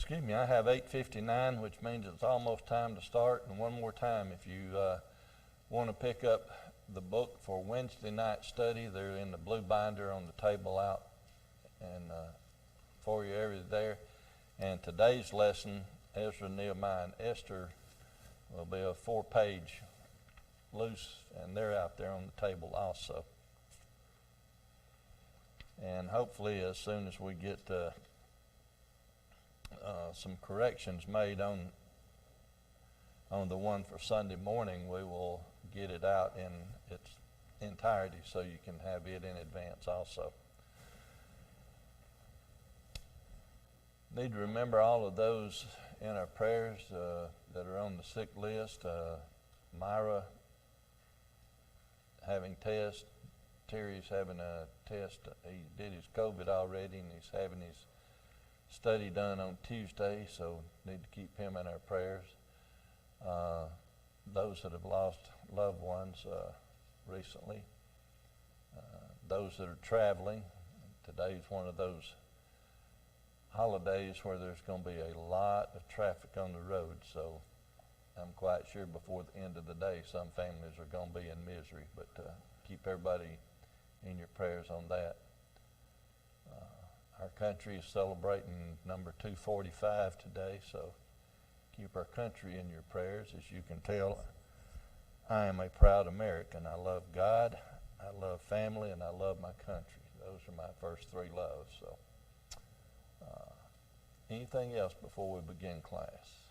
Excuse me, I have 8:59, which means it's almost time to start. And one more time, if you want to pick up the book for Wednesday night study, they're in the blue binder on the table out and for your area there. And today's lesson, Ezra, Nehemiah, and Esther, will be a 4-page loose, and they're out there on the table also. And hopefully as soon as we get some corrections made on the one for Sunday morning, we will get it out in its entirety so you can have it in advance also. Need to remember all of those in our prayers that are on the sick list. Myra having tests. Terry's having a test. He did his COVID already, and he's having his study done on Tuesday, so need to keep him in our prayers. Those that have lost loved ones recently. Those that are traveling. Today's one of those holidays where there's going to be a lot of traffic on the road, so I'm quite sure before the end of the day some families are going to be in misery, but keep everybody in your prayers on that. Our country is celebrating number 245 today, so keep our country in your prayers. As you can tell, I am a proud American. I love God, I love family, and I love my country. Those are my first 3 loves. So, anything else before we begin class?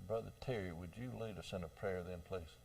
Brother Terry, would you lead us in a prayer then, please?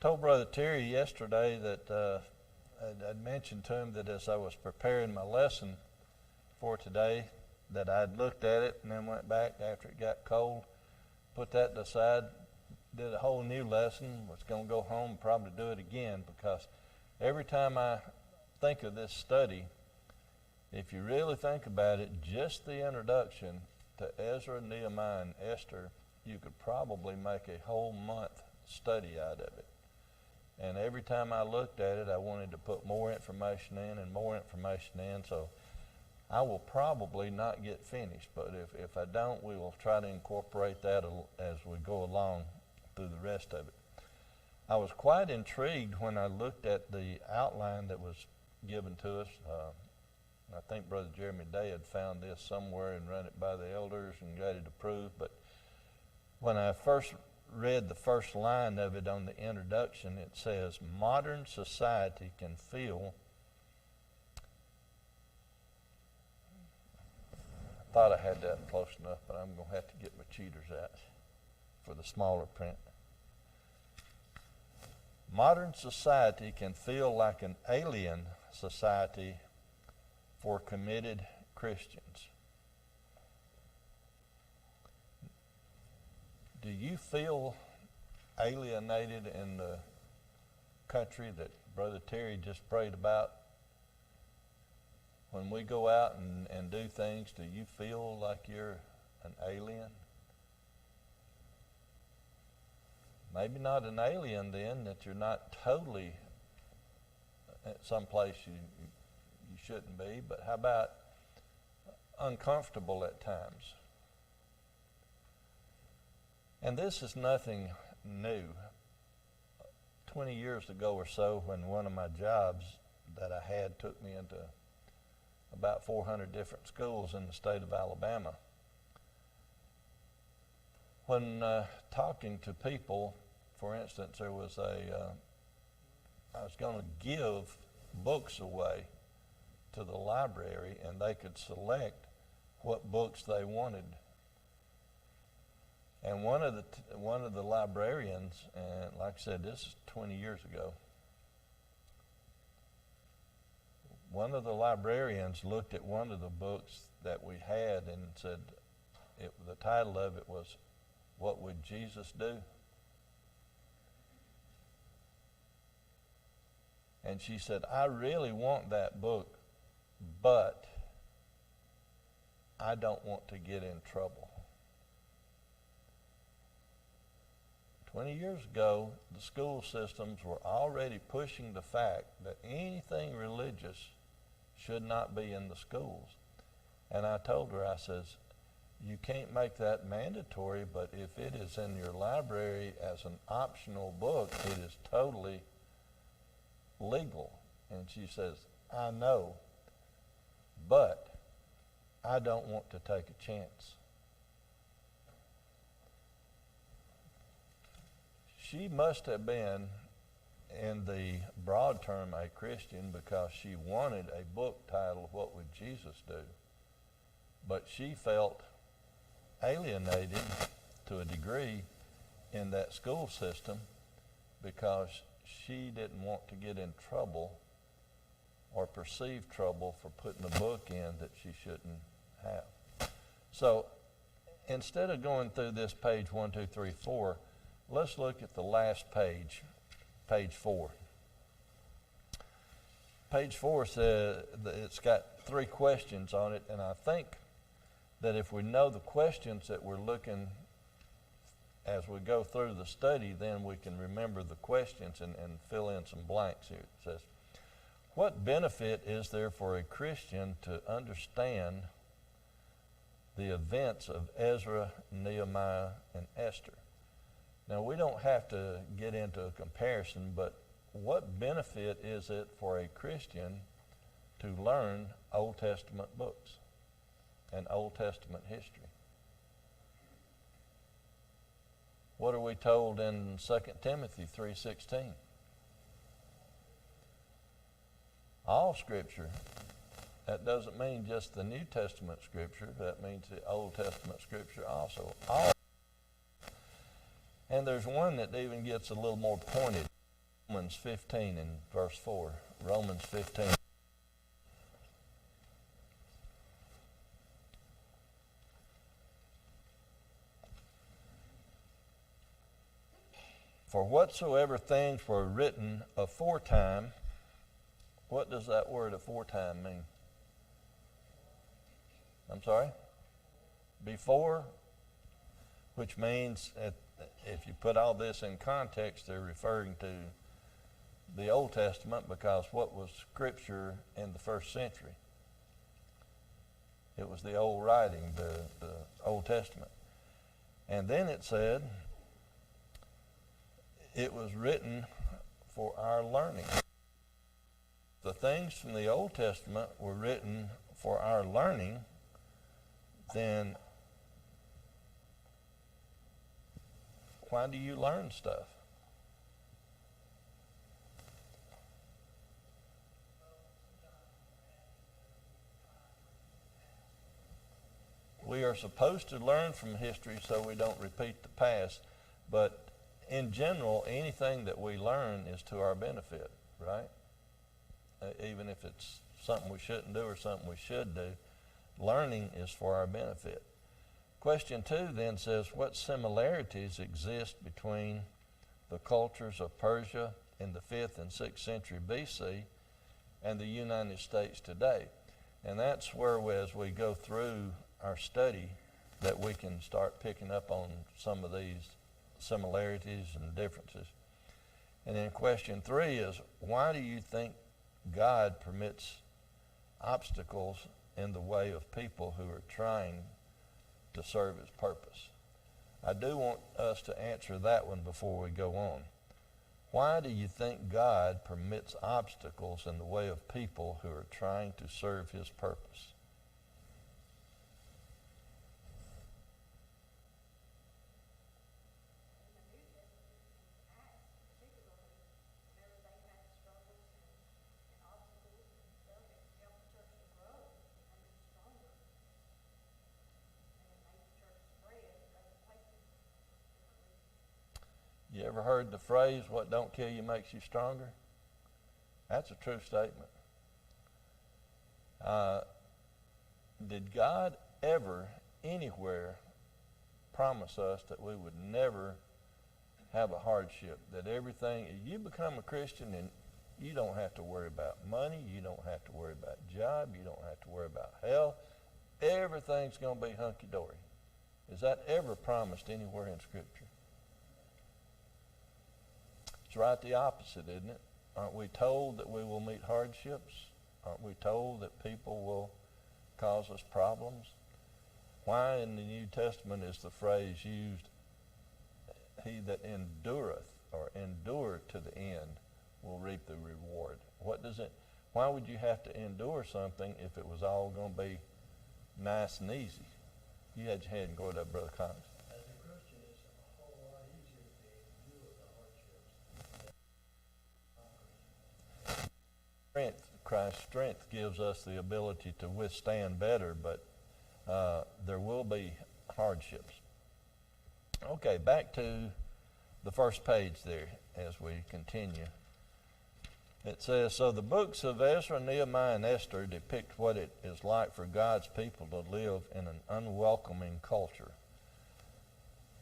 Told Brother Terry yesterday that I'd mentioned to him that as I was preparing my lesson for today, that I'd looked at it and then went back after it got cold, put that aside, did a whole new lesson, was going to go home and probably do it again, because every time I think of this study, if you really think about it, just the introduction to Ezra, Nehemiah, and Esther, you could probably make a whole month study out of it. And every time I looked at it, I wanted to put more information in and more information in. So I will probably not get finished, but if I don't, we will try to incorporate that as we go along through the rest of it. I was quite intrigued when I looked at the outline that was given to us. I think Brother Jeremy Day had found this somewhere and run it by the elders and got it approved. But when I first read the first line of it on the introduction, it says, modern society can feel. I thought I had that close enough, but I'm going to have to get my cheaters out for the smaller print. Modern society can feel like an alien society for committed Christians. Do you feel alienated in the country that Brother Terry just prayed about? When we go out and do things, do you feel like you're an alien? Maybe not an alien then, that you're not totally at some place you shouldn't be, but how about uncomfortable at times. And this is nothing new. 20 years ago or so, when one of my jobs that I had took me into about 400 different schools in the state of Alabama. When talking to people, for instance, there was I was going to give books away to the library, and they could select what books they wanted. And one of the librarians, and like I said, this is 20 years ago, one of the librarians looked at one of the books that we had and said, the title of it was, "What Would Jesus Do?" And she said, "I really want that book, but I don't want to get in trouble." 20 years ago, the school systems were already pushing the fact that anything religious should not be in the schools. And I told her, I says, you can't make that mandatory, but if it is in your library as an optional book, it is totally legal. And she says, I know, but I don't want to take a chance. She must have been, in the broad term, a Christian because she wanted a book titled, "What Would Jesus Do?" But she felt alienated to a degree in that school system because she didn't want to get in trouble or perceive trouble for putting a book in that she shouldn't have. So instead of going through this page 1, 2, 3, 4, let's look at the last page, page 4. Page 4 says that it's got 3 questions on it, and I think that if we know the questions that we're looking as we go through the study, then we can remember the questions and fill in some blanks here. It says, what benefit is there for a Christian to understand the events of Ezra, Nehemiah, and Esther? Now, we don't have to get into a comparison, but what benefit is it for a Christian to learn Old Testament books and Old Testament history? What are we told in 2 Timothy 3:16? All Scripture. That doesn't mean just the New Testament Scripture. That means the Old Testament Scripture also. All. And there's one that even gets a little more pointed. Romans 15 and verse 4. Romans 15. For whatsoever things were written aforetime, what does that word aforetime mean? I'm sorry? Before, which means if you put all this in context, they're referring to the Old Testament, because what was Scripture in the first century? It was the old writing, the Old Testament. And then it said, it was written for our learning. The things from the Old Testament were written for our learning, then why do you learn stuff? We are supposed to learn from history so we don't repeat the past, but in general, anything that we learn is to our benefit, right? Even if it's something we shouldn't do or something we should do, learning is for our benefit. Question 2 then says, what similarities exist between the cultures of Persia in the 5th and 6th century BC and the United States today? And that's where as we go through our study that we can start picking up on some of these similarities and differences. And then question 3 is, why do you think God permits obstacles in the way of people who are trying to serve his purpose? I do want us to answer that one before we go on. Why do you think God permits obstacles in the way of people who are trying to serve his purpose? You ever heard the phrase, what don't kill you makes you stronger? That's a true statement. Did God ever, anywhere, promise us that we would never have a hardship? That everything, if you become a Christian and you don't have to worry about money, you don't have to worry about job, you don't have to worry about health, everything's going to be hunky-dory. Is that ever promised anywhere in Scripture? It's right the opposite, isn't it? Aren't we told that we will meet hardships? Aren't we told that people will cause us problems? Why in the New Testament is the phrase used, he that endureth or endure to the end will reap the reward? Why would you have to endure something if it was all going to be nice and easy? You had your hand and go to that, Brother Collins. Christ's strength gives us the ability to withstand better, but there will be hardships. Okay, back to the first page there as we continue. It says, so the books of Ezra, Nehemiah, and Esther depict what it is like for God's people to live in an unwelcoming culture.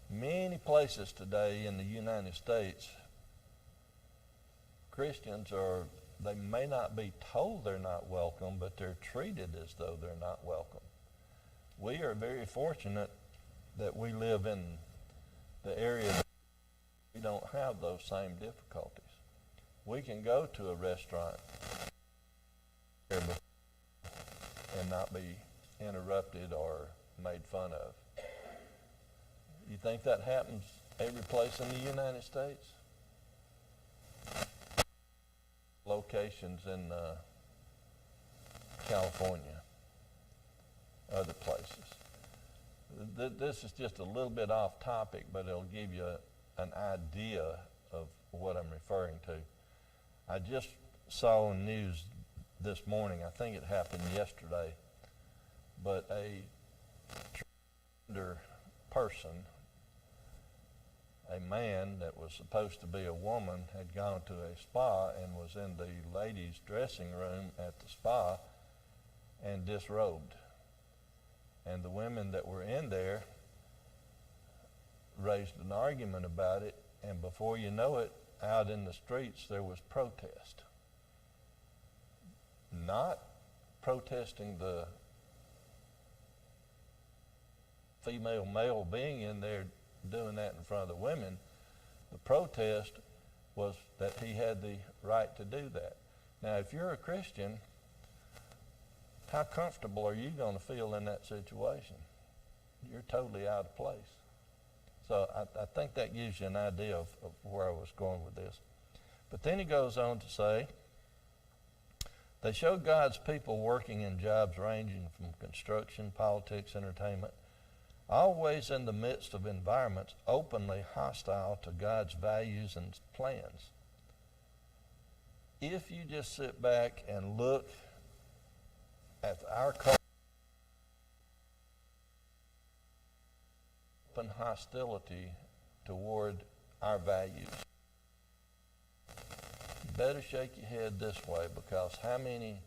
Many places today in the United States, Christians they may not be told they're not welcome, but they're treated as though they're not welcome. We are very fortunate that we live in the area that we don't have those same difficulties. We can go to a restaurant and not be interrupted or made fun of. You think that happens every place in the United States? Locations in California, other places. This is just a little bit off topic, but it'll give you an idea of what I'm referring to. I just saw on news this morning, I think it happened yesterday, but a transgender person, a man that was supposed to be a woman, had gone to a spa and was in the ladies' dressing room at the spa and disrobed. And the women that were in there raised an argument about it, and before you know it, out in the streets there was protest. Not protesting the female male being in there doing that in front of the women. The protest was that he had the right to do that. Now, if you're a Christian, how comfortable are you going to feel in that situation? You're totally out of place. So I think that gives you an idea of where I was going with this. But then he goes on to say, they showed God's people working in jobs ranging from construction, politics, entertainment, always in the midst of environments openly hostile to God's values and plans. If you just sit back and look at our culture, open hostility toward our values, you better shake your head this way, because how many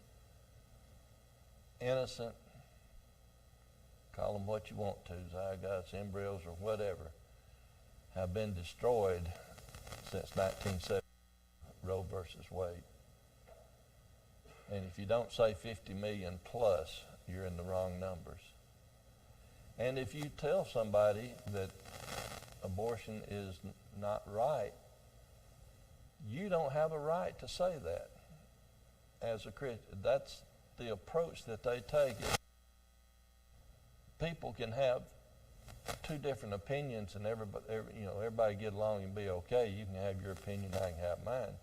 innocent, call them what you want to, zygotes, embryos, or whatever, have been destroyed since 1970, Roe versus Wade. And if you don't say 50 million plus, you're in the wrong numbers. And if you tell somebody that abortion is not right, you don't have a right to say that as a Christian. That's the approach that they take is people can have two different opinions and everybody get along and be okay. You can have your opinion, I can have mine.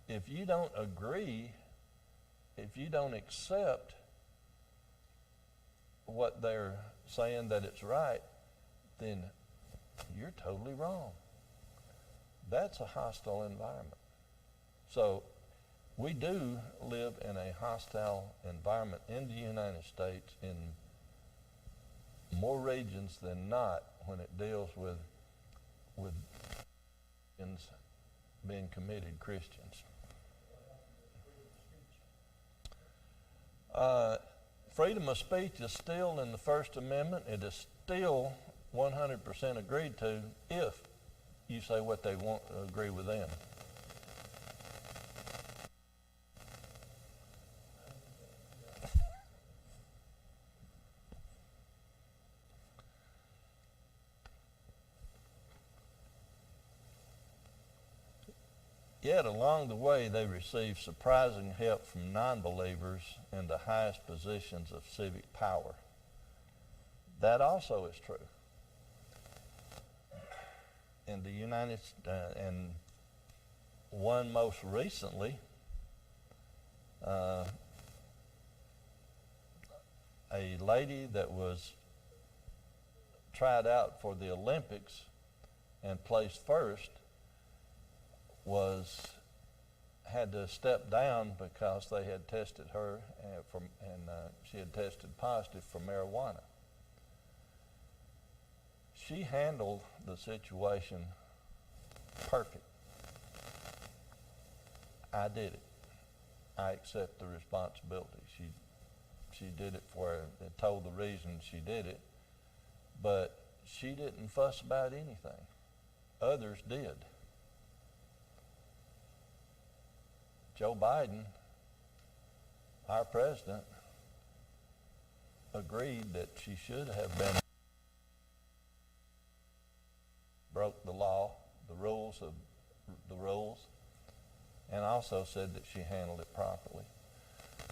If you don't agree, if you don't accept what they're saying that it's right, then you're totally wrong. That's a hostile environment. So we do live in a hostile environment in the United States in more regions than not when it deals with being committed Christians. Freedom of speech is still in the First Amendment. It is still 100% agreed to if you say what they want to agree with them. Yet along the way, they received surprising help from non-believers in the highest positions of civic power. That also is true. In the United States, and one most recently, a lady that was tried out for the Olympics and placed first had to step down because they had tested her and she had tested positive for marijuana. She handled the situation perfect. I did it. I accept the responsibility. She did it for her and told the reason she did it, but she didn't fuss about anything. Others did. Joe Biden, our president, agreed that she should have broke the law, the rules, and also said that she handled it properly.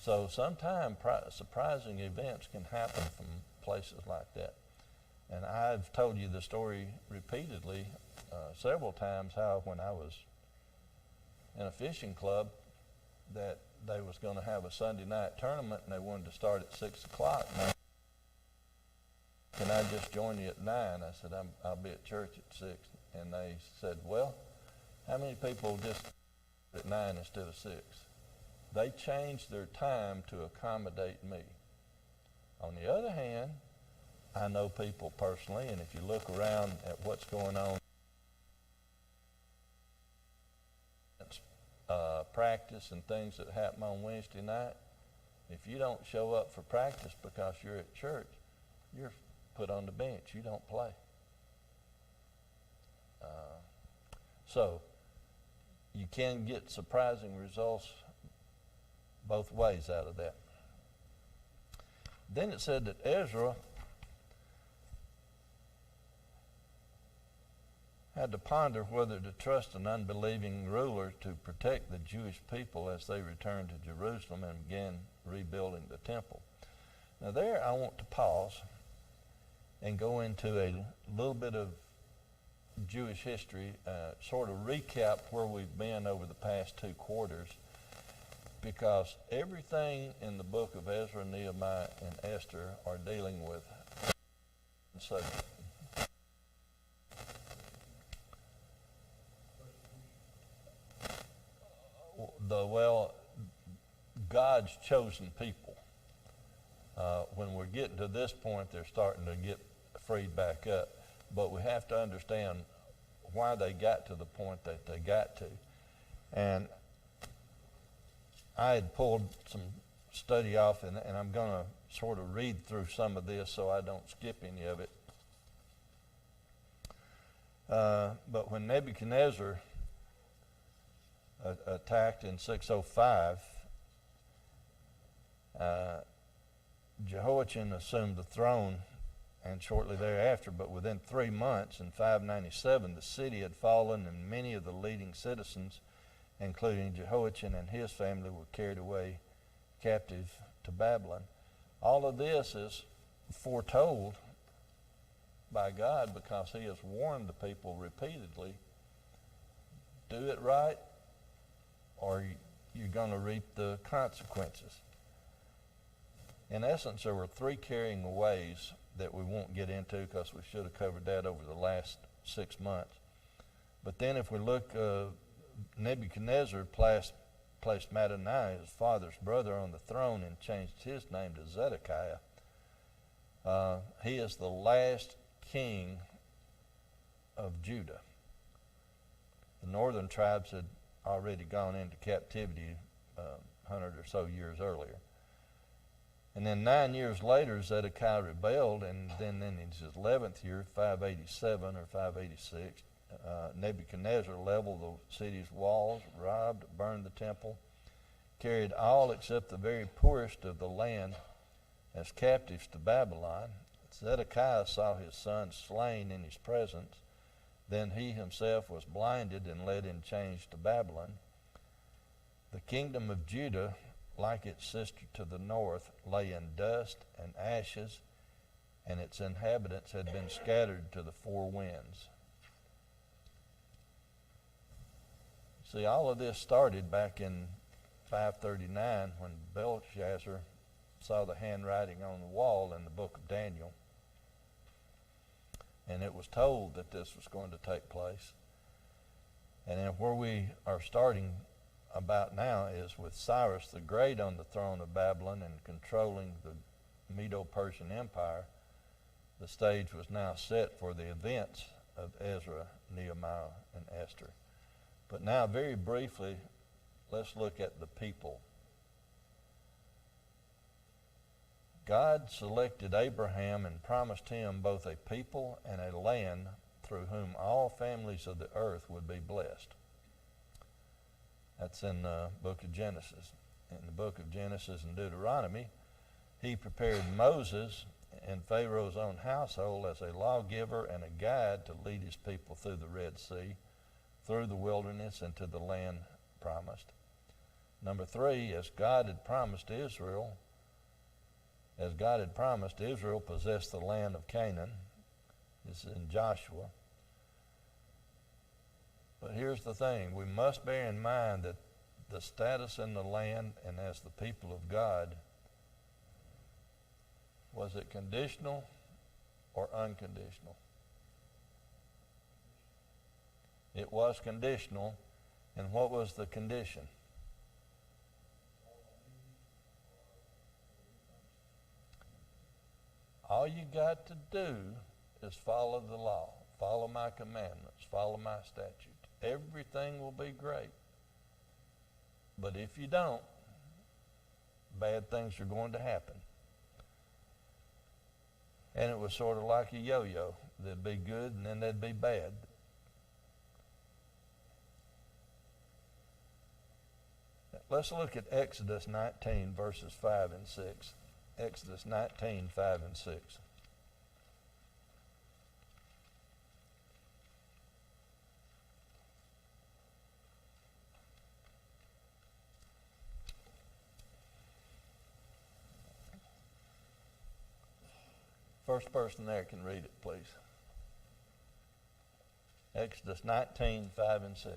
So sometimes surprising events can happen from places like that. And I've told you the story repeatedly, several times, how when I was in a fishing club, that they was going to have a Sunday night tournament and they wanted to start at 6 o'clock. And can I just join you at 9? I said, I'll be at church at 6. And they said, well, how many people just at 9 instead of 6? They changed their time to accommodate me. On the other hand, I know people personally, and if you look around at what's going on, practice and things that happen on Wednesday night, if you don't show up for practice because you're at church, you're put on the bench. You don't play. So you can get surprising results both ways out of that. Then it said that Ezra had to ponder whether to trust an unbelieving ruler to protect the Jewish people as they returned to Jerusalem and began rebuilding the temple. Now there I want to pause and go into a little bit of Jewish history, sort of recap where we've been over the past 2 quarters, because everything in the book of Ezra, Nehemiah, and Esther are dealing with subject. God's chosen people. When we're getting to this point, they're starting to get freed back up. But we have to understand why they got to the point that they got to. And I had pulled some study off, and I'm going to sort of read through some of this so I don't skip any of it. But when Nebuchadnezzar attacked in 605, Jehoiachin assumed the throne, and shortly thereafter, but within 3 months, in 597, the city had fallen, and many of the leading citizens, including Jehoiachin and his family, were carried away captive to Babylon. All of this is foretold by God because he has warned the people repeatedly, do it right or you're going to reap the consequences. In essence, there were three carrying aways that we won't get into because we should have covered that over the last 6 months. But then if we look, Nebuchadnezzar placed Mattaniah, his father's brother, on the throne and changed his name to Zedekiah. He is the last king of Judah. The northern tribes had already gone into captivity 100 or so years earlier. And then 9 years later, Zedekiah rebelled, and then in his 11th year, 587 or 586, Nebuchadnezzar leveled the city's walls, robbed, burned the temple, carried all except the very poorest of the land as captives to Babylon. Zedekiah saw his son slain in his presence. Then he himself was blinded and led in chains to Babylon. The kingdom of Judah, like its sister to the north, lay in dust and ashes, and its inhabitants had been scattered to the four winds. See, all of this started back in 539 when Belshazzar saw the handwriting on the wall in the book of Daniel. And it was told that this was going to take place. And then where we are starting about now is with Cyrus the Great on the throne of Babylon and controlling the Medo-Persian Empire. The stage was now set for the events of Ezra, Nehemiah, and Esther. But now, very briefly, let's look at the people. God selected Abraham and promised him both a people and a land through whom all families of the earth would be blessed. That's in the book of Genesis. In the book of Genesis and Deuteronomy, he prepared Moses and Pharaoh's own household as a lawgiver and a guide to lead his people through the Red Sea, through the wilderness, and to the land promised. Number 3, as God had promised Israel possessed the land of Canaan. This is in Joshua. But here's the thing. We must bear in mind that the status in the land and as the people of God, was it conditional or unconditional? It was conditional. And what was the condition? All you got to do is follow the law, follow my commandments, follow my statutes. Everything will be great. But if you don't, bad things are going to happen. And it was sort of like a yo-yo. There'd be good and then there'd be bad. Let's look at Exodus 19, verses 5 and 6. Exodus 19, 5 and 6. First person there can read it, please. Exodus 19, 5 and 6.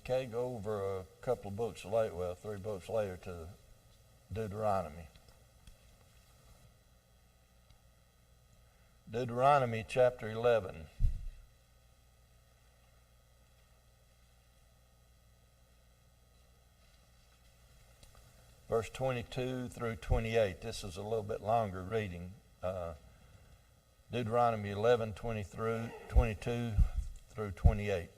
Okay, go over a couple of books later, 3 books later to Deuteronomy. Deuteronomy chapter 11. Verse 22 through 28. This is a little bit longer reading. Deuteronomy 11, 22 through 28.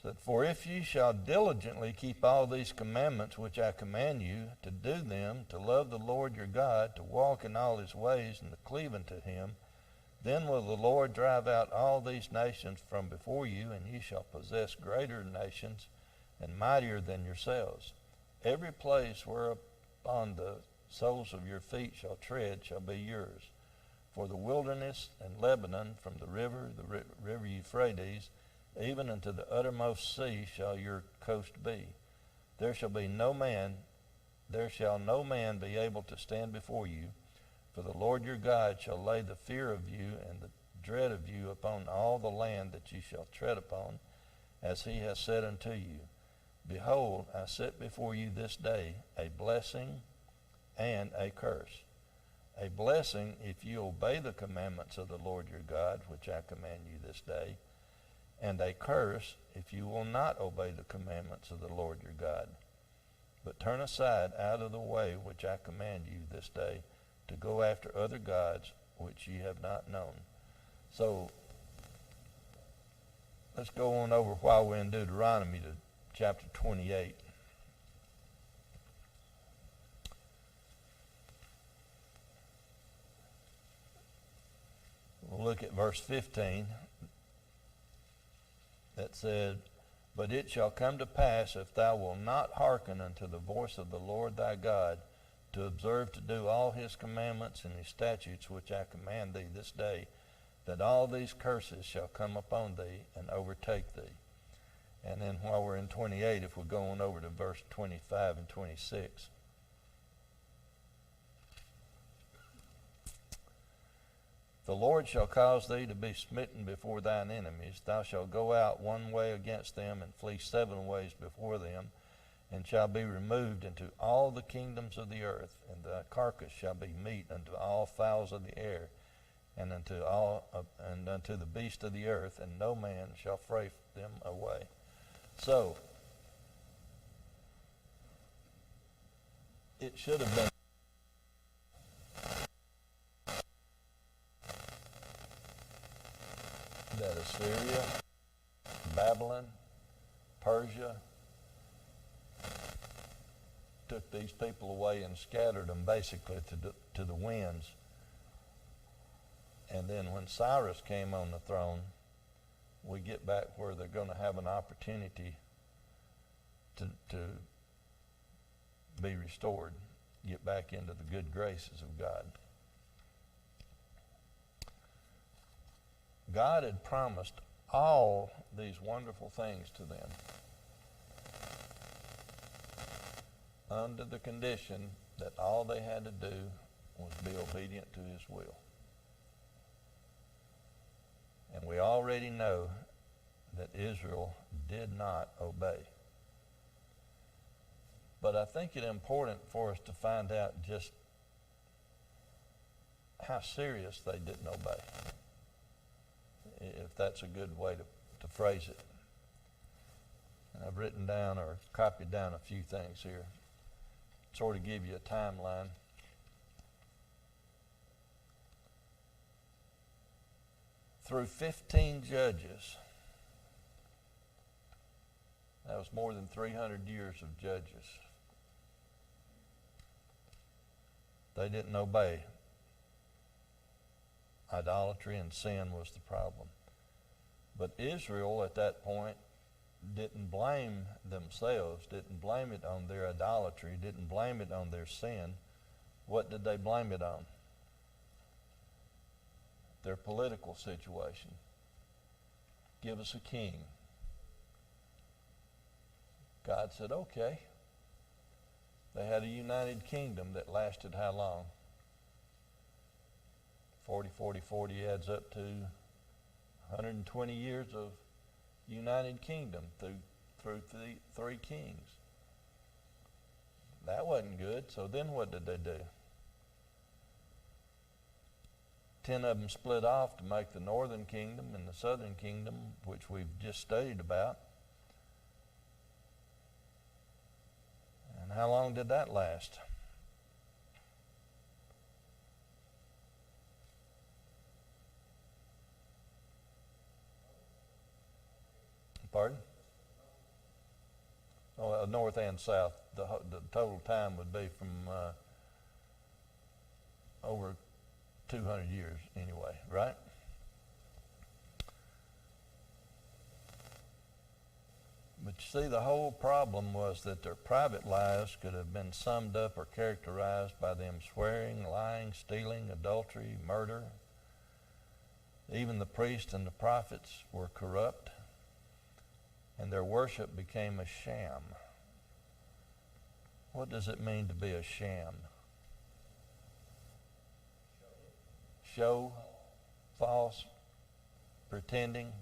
that for if ye shall diligently keep all these commandments which I command you, to do them, to love the Lord your God, to walk in all his ways, and to cleave unto him, then will the Lord drive out all these nations from before you, and ye shall possess greater nations and mightier than yourselves. Every place whereupon the soles of your feet shall tread shall be yours. For the wilderness and Lebanon, from the river Euphrates, even unto the uttermost sea shall your coast be. There shall no man be able to stand before you, for the Lord your God shall lay the fear of you and the dread of you upon all the land that ye shall tread upon, as he has said unto you. Behold, I set before you this day a blessing and a curse. A blessing if you obey the commandments of the Lord your God, which I command you this day, and a curse if you will not obey the commandments of the Lord your God, but turn aside out of the way which I command you this day, to go after other gods which ye have not known. So let's go on over while we're in Deuteronomy to chapter 28. We'll look at verse 15. That said, but it shall come to pass, if thou wilt not hearken unto the voice of the Lord thy God, to observe to do all his commandments and his statutes which I command thee this day, that all these curses shall come upon thee and overtake thee. And then while we're in 28, if we go on over to verse 25 and 26. The Lord shall cause thee to be smitten before thine enemies. Thou shalt go out one way against them, and flee 7 ways before them, and shall be removed into all the kingdoms of the earth. And thy carcass shall be meat unto all fowls of the air, and unto the beasts of the earth, and no man shall fray them away. So it should have been that Assyria, Babylon, Persia took these people away and scattered them basically to the winds. And then when Cyrus came on the throne, we get back where they're going to have an opportunity to be restored, get back into the good graces of God. God had promised all these wonderful things to them under the condition that all they had to do was be obedient to his will. And we already know that Israel did not obey. But I think it's important for us to find out just how serious they didn't obey, if that's a good way to phrase it. And I've written down or copied down a few things here, sort of give you a timeline. Through 15 judges, that was more than 300 years of judges, they didn't obey. Idolatry and sin was the problem. But Israel at that point didn't blame themselves, didn't blame it on their idolatry, didn't blame it on their sin. What did they blame it on? Their political situation. Give us a king. God said, okay. They had a united kingdom that lasted how long? 40 adds up to 120 years of united kingdom through three kings. That wasn't good, so then what did they do? 10 of them split off to make the northern kingdom and the southern kingdom, which we've just studied about. And how long did that last? Pardon? north and south. The total time would be from over 200 years anyway, right? But you see, the whole problem was that their private lives could have been summed up or characterized by them swearing, lying, stealing, adultery, murder. Even the priests and the prophets were corrupt, and their worship became a sham. What does it mean to be a sham? Show, false, pretending.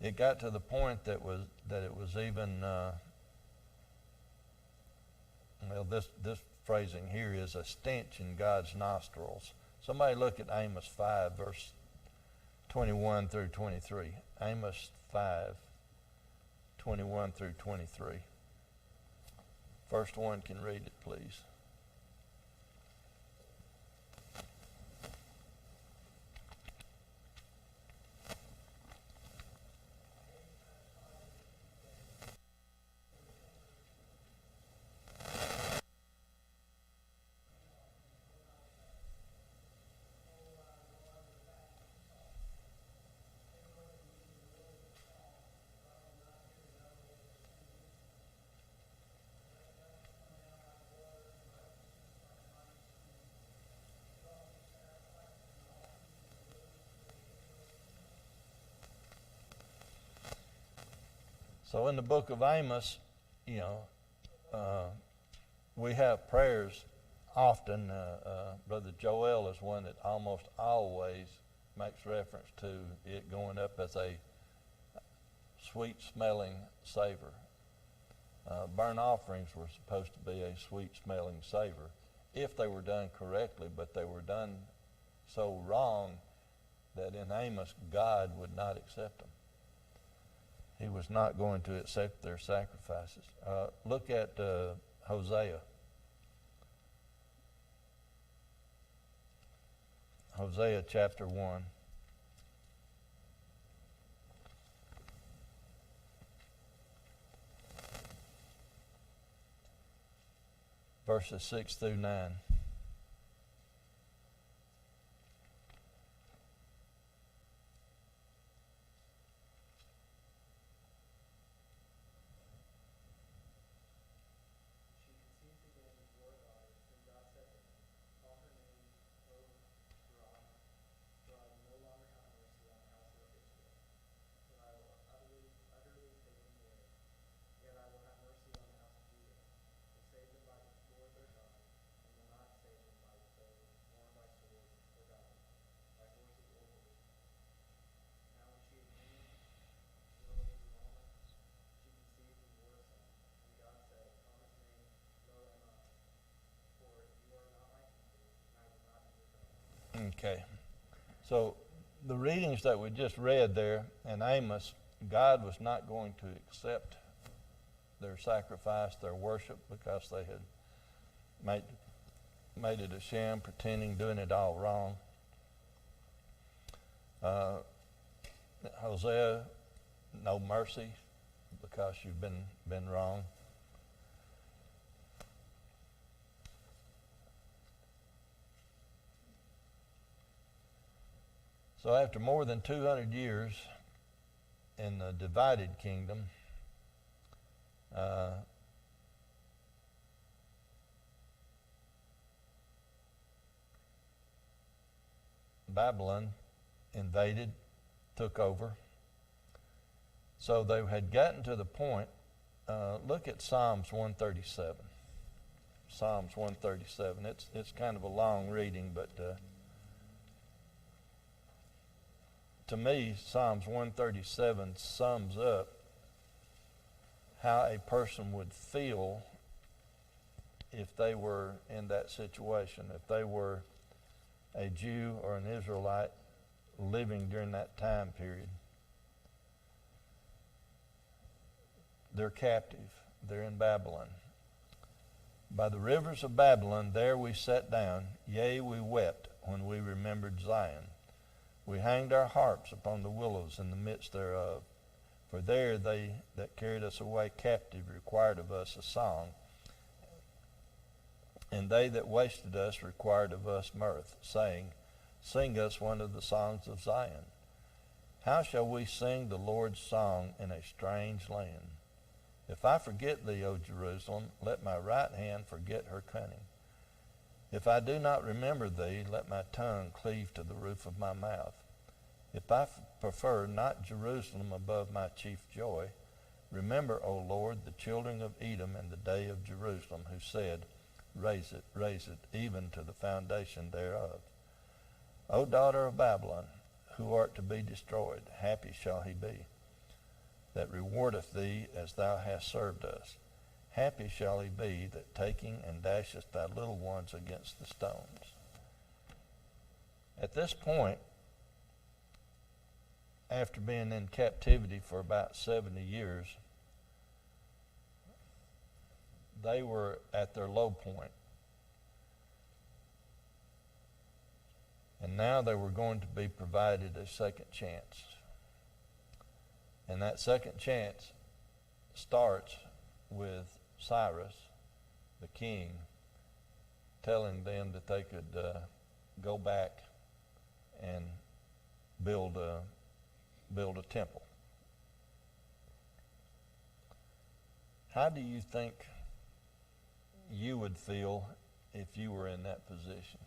It got to the point that it was even this phrasing here is a stench in God's nostrils. Somebody look at Amos 5, verse 21 through 23. Amos 5, 21 through 23. First one can read it, please. So in the book of Amos, we have prayers often. Brother Joel is one that almost always makes reference to it going up as a sweet-smelling savor. Burnt offerings were supposed to be a sweet-smelling savor if they were done correctly, but they were done so wrong that in Amos, God would not accept them. He was not going to accept their sacrifices. Look at Hosea. Hosea chapter 1. Verses 6 through 9. Okay. So the readings that we just read there in Amos, God was not going to accept their sacrifice, their worship, because they had made it a sham, pretending, doing it all wrong. Hosea, no mercy because you've been wrong. So after more than 200 years in the divided kingdom, Babylon invaded, took over. So they had gotten to the point, look at Psalms 137. Psalms 137. It's kind of a long reading, but to me, Psalms 137 sums up how a person would feel if they were in that situation, if they were a Jew or an Israelite living during that time period. They're captive. They're in Babylon. By the rivers of Babylon, there we sat down. Yea, we wept when we remembered Zion. We hanged our harps upon the willows in the midst thereof. For there they that carried us away captive required of us a song, and they that wasted us required of us mirth, saying, Sing us one of the songs of Zion. How shall we sing the Lord's song in a strange land? If I forget thee, O Jerusalem, let my right hand forget her cunning. If I do not remember thee, let my tongue cleave to the roof of my mouth. If I prefer not Jerusalem above my chief joy, remember, O Lord, the children of Edom in the day of Jerusalem, who said, raise it, even to the foundation thereof. O daughter of Babylon, who art to be destroyed, happy shall he be, that rewardeth thee as thou hast served us. Happy shall he be that taking and dasheth thy little ones against the stones. At this point, after being in captivity for about 70 years, they were at their low point. And now they were going to be provided a second chance. And that second chance starts with Cyrus, the king, telling them that they could go back and build a temple. How do you think you would feel if you were in that position?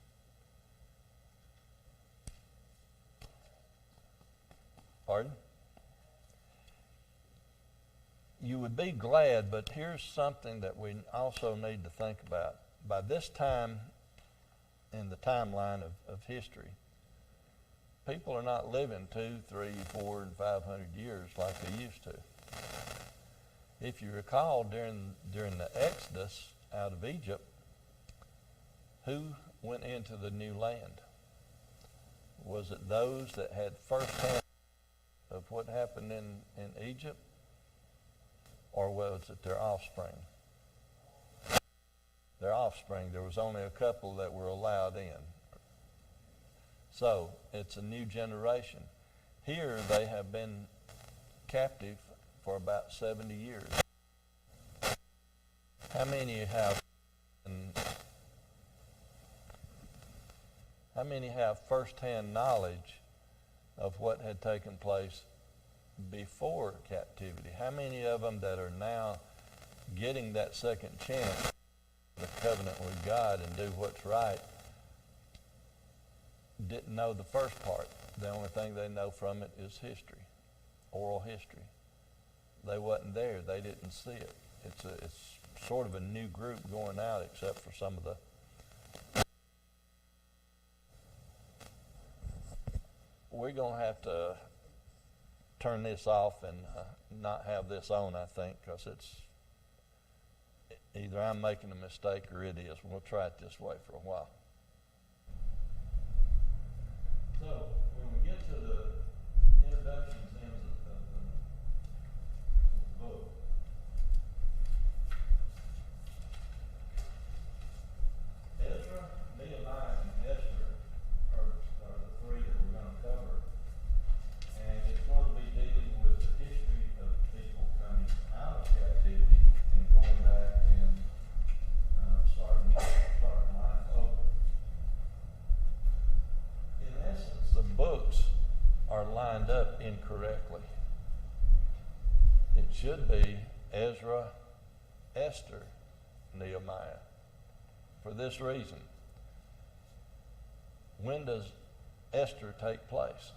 Pardon? You would be glad, but here's something that we also need to think about. By this time in the timeline of history, people are not living 2, 3, 4, and 500 years like they used to. If you recall, during the Exodus out of Egypt, who went into the new land? Was it those that had firsthand of what happened in Egypt? Or was it their offspring? Their offspring. There was only a couple that were allowed in. So it's a new generation. Here they have been captive for about 70 years. How many have firsthand knowledge of what had taken place before captivity? How many of them that are now getting that second chance, the covenant with God, and do what's right, didn't know the first part? The only thing they know from it is history, oral history. They wasn't there. They didn't see it. It's sort of a new group going out, except for some of the we're going to have to turn this off and not have this on, I think, because it's either I'm making a mistake or it is. We'll try it this way for a while. So when we get to the introductions of the book, Ezra, Nehemiah, and Esther are the three that we're going to cover. And it's going to be dealing with the history of people coming out of captivity and going back and starting life over. In essence, the books are lined up incorrectly. It should be Ezra, Esther, Nehemiah. For this reason, when does Esther take place?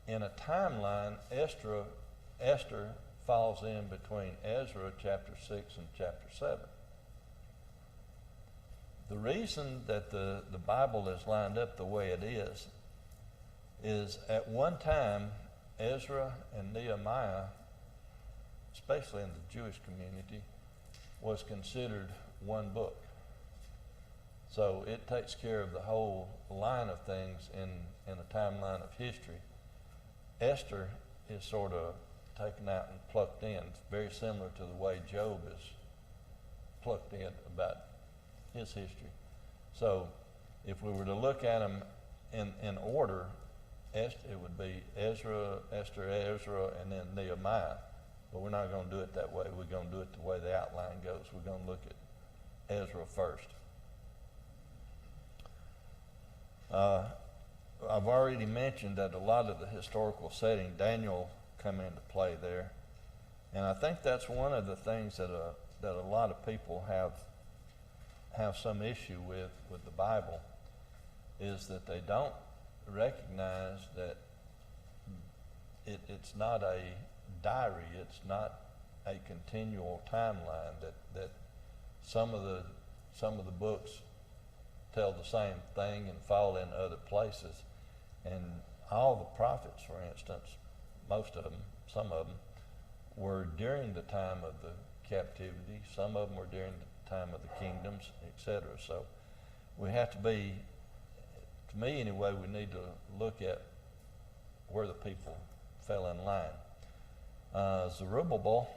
In a timeline, Esther falls in between Ezra chapter 6 and chapter 7. The reason that the Bible is lined up the way it is at one time, Ezra and Nehemiah, especially in the Jewish community, was considered one book. So it takes care of the whole line of things in a timeline of history. Esther is sort of taken out and plucked in, very similar to the way Job is plucked in about his history. So if we were to look at them in order, it would be Ezra, Esther, Ezra, and then Nehemiah. But we're not going to do it that way. We're going to do it the way the outline goes. We're going to look at Ezra first. I've already mentioned that a lot of the historical setting, Daniel come into play there. And I think that's one of the things that a lot of people have some issue with the Bible, is that they don't recognize that it's not a diary, it's not a continual timeline, that some of the books tell the same thing and fall in other places. And all the prophets, for instance, most of them, some of them, were during the time of the captivity. Some of them were during the time of the kingdoms, etc. So we have to be, to me anyway, we need to look at where the people fell in line. Zerubbabel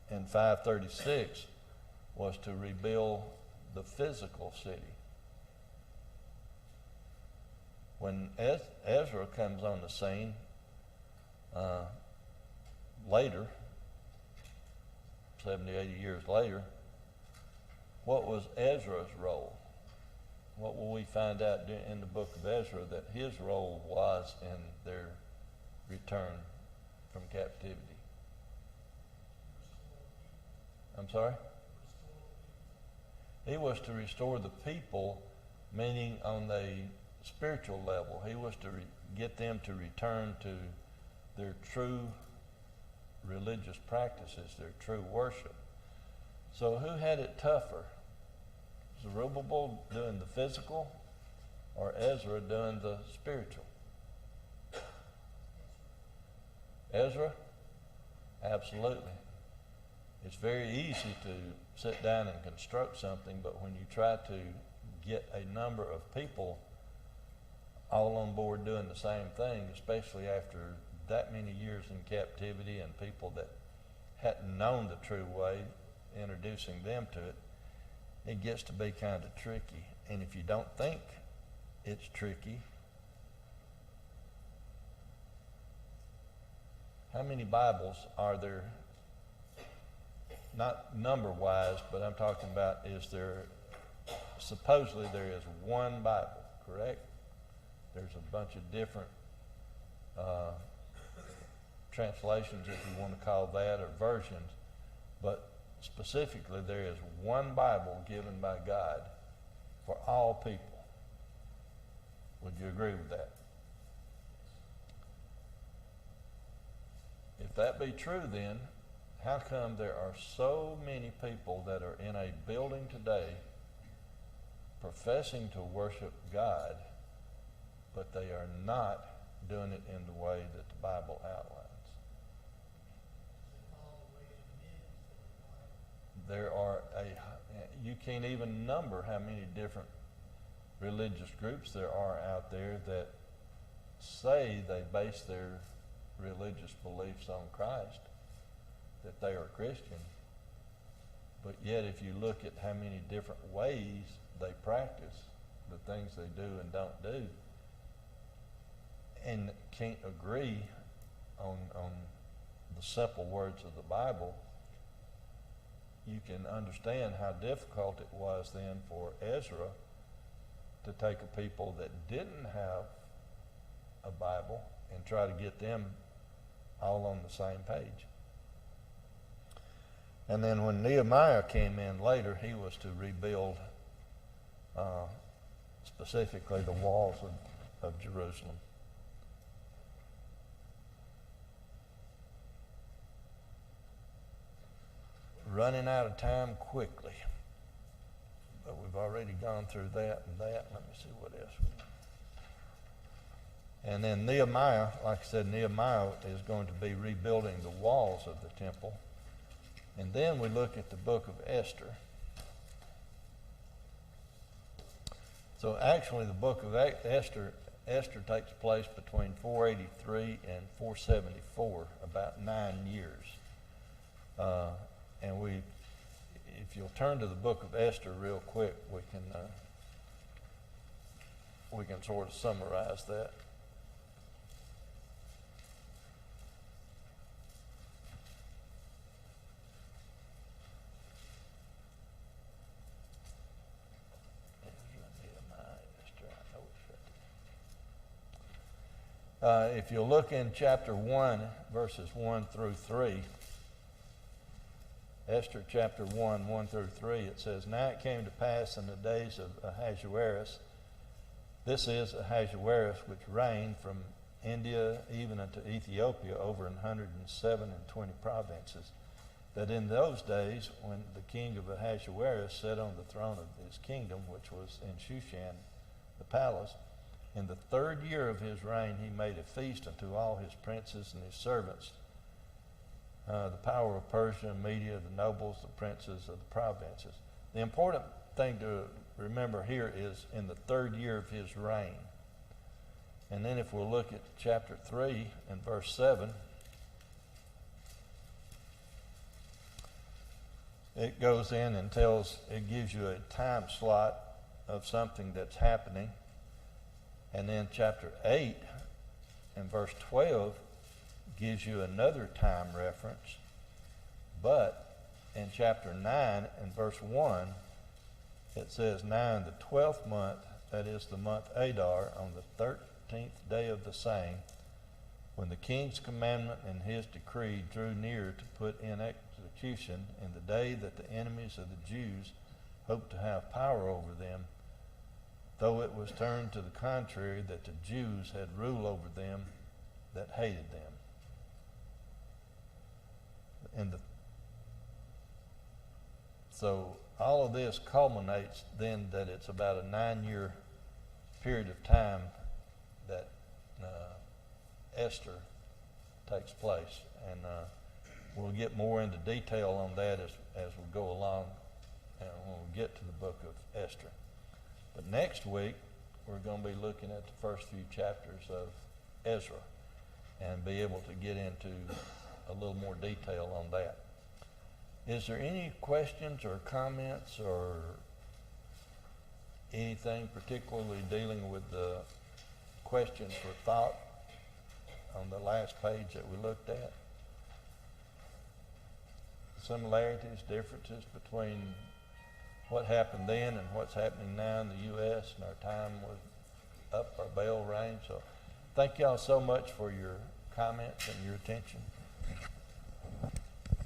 in 536 was to rebuild the physical city. When Ezra comes on the scene later, 70, 80 years later, what was Ezra's role? What will we find out in the book of Ezra that his role was in their return from captivity? I'm sorry? He was to restore the people, meaning on the spiritual level. He was to get them to return to their true religious practices, their true worship. So who had it tougher? Zerubbabel doing the physical, or Ezra doing the spiritual? Ezra? Absolutely. It's very easy to sit down and construct something, but when you try to get a number of people all on board doing the same thing, especially after that many years in captivity and people that hadn't known the true way, introducing them to it, it gets to be kind of tricky. And if you don't think it's tricky, how many Bibles are there? Not number-wise, but I'm talking about, supposedly there is one Bible, correct? There's a bunch of different translations, if you want to call that, or versions, but specifically there is one Bible given by God for all people. Would you agree with that? If that be true, then how come there are so many people that are in a building today professing to worship God, but they are not doing it in the way that the Bible outlines? You can't even number how many different religious groups there are out there that say they base their religious beliefs on Christ, that they are Christian. But yet if you look at how many different ways they practice the things they do and don't do, and can't agree on the simple words of the Bible, you can understand how difficult it was then for Ezra to take a people that didn't have a Bible and try to get them all on the same page. And then when Nehemiah came in later, he was to rebuild specifically the walls of Jerusalem. Running out of time quickly, but we've already gone through that and that. Let me see what else. And then Nehemiah, like I said, Nehemiah is going to be rebuilding the walls of the temple. And then we look at the book of Esther. So actually the book of Esther takes place between 483 and 474, about 9 years. And if you'll turn to the book of Esther real quick, we can sort of summarize that. If you look in chapter 1, verses 1 through 3, Esther chapter 1, 1 through 3, it says, Now it came to pass in the days of Ahasuerus, this is Ahasuerus, which reigned from India even unto Ethiopia over 120 provinces, that in those days when the king of Ahasuerus sat on the throne of his kingdom, which was in Shushan, the palace, in the 3rd year of his reign he made a feast unto all his princes and his servants, the power of Persia and Media, the nobles, the princes of the provinces. The important thing to remember here is in the 3rd year of his reign. And then if we'll look at chapter 3 and verse 7, it goes in and it gives you a time slot of something that's happening. And then chapter 8 and verse 12 gives you another time reference. But in chapter 9 and verse 1, it says, Now in the 12th month, that is the month Adar, on the 13th day of the same, when the king's commandment and his decree drew near to put in execution, in the day that the enemies of the Jews hoped to have power over them, though it was turned to the contrary, that the Jews had rule over them that hated them. So all of this culminates then that it's about a 9-year period of time that Esther takes place. And we'll get more into detail on that as we go along and when we get to the book of Esther. But next week, we're going to be looking at the first few chapters of Ezra and be able to get into a little more detail on that. Is there any questions or comments or anything particularly dealing with the questions for thought on the last page that we looked at? Similarities, differences between what happened then and what's happening now in the U.S. and our time was up our bell rang. So thank y'all so much for your comments and your attention.